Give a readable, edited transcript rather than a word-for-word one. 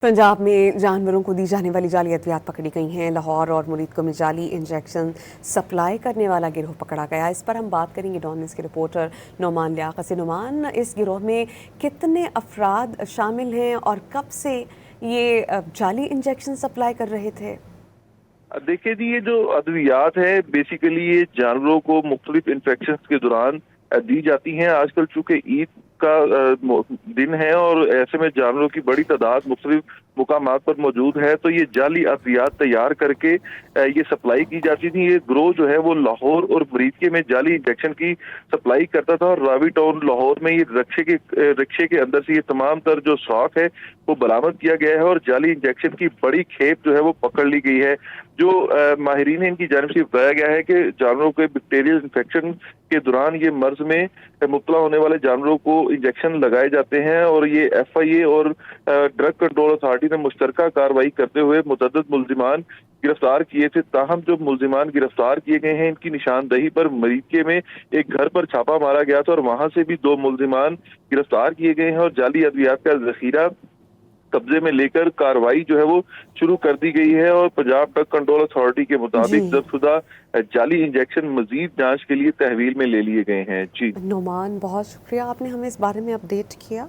पंजाब में जानवरों को दी जाने वाली जाली अद्वियात पकड़ी गई हैं। लाहौर और मुरीदको में जाली इंजेक्शन सप्लाई करने वाला गिरोह पकड़ा गया। इस पर हम बात करेंगे डॉन न्यूज़ के रिपोर्टर नोमान लियाकत से। नोमान, इस गिरोह में कितने अफराद शामिल हैं और कब से ये जाली इंजेक्शन सप्लाई कर रहे थे? देखिए जी, ये जो अद्वियात है बेसिकली ये जानवरों को मुख्तलिफ इन्फेक्शन के दौरान दी जाती हैं। आजकल चूंकि ईद का दिन है और ऐसे में जानवरों की बड़ी तादाद मुख्तलिफ मुकामात पर मौजूद है, तो ये जाली अद्वियात तैयार करके ये सप्लाई की जाती थी। ये ग्रोह जो है वो लाहौर और मरीदके में जाली इंजेक्शन की सप्लाई करता था और रावी टाउन लाहौर में ये रिक्शे के अंदर से ये तमाम तर जो स्टॉक है वो बरामद किया गया है और जाली इंजेक्शन की बड़ी खेप जो है वो पकड़ ली गई है। जो माहिरीन इनकी जानिब से बताया गया है कि जानवरों के बैक्टीरियल इन्फेक्शन के दौरान ये मर्ज में मुब्तला होने वाले जानवरों को इंजेक्शन लगाए जाते हैं और ये FIA और ड्रग कंट्रोल अथॉरिटी ने मुश्तरका कार्रवाई करते हुए मुतअद्दिद मुल्जिमान गिरफ्तार किए थे। ताहम जो मुल्जिमान गिरफ्तार किए गए हैं इनकी निशानदही पर मरीदके में एक घर पर छापा मारा गया था और वहां से भी 2 मुल्जिमान गिरफ्तार किए गए हैं और जाली अद्वियात का जखीरा कब्जे में लेकर कार्रवाई जो है वो शुरू कर दी गई है और पंजाब ड्रग कंट्रोल अथॉरिटी के मुताबिक जब्तशुदा जाली इंजेक्शन मजीद जांच के लिए तहवील में ले लिए गए हैं। जी नोमान, बहुत शुक्रिया, आपने हमें इस बारे में अपडेट किया।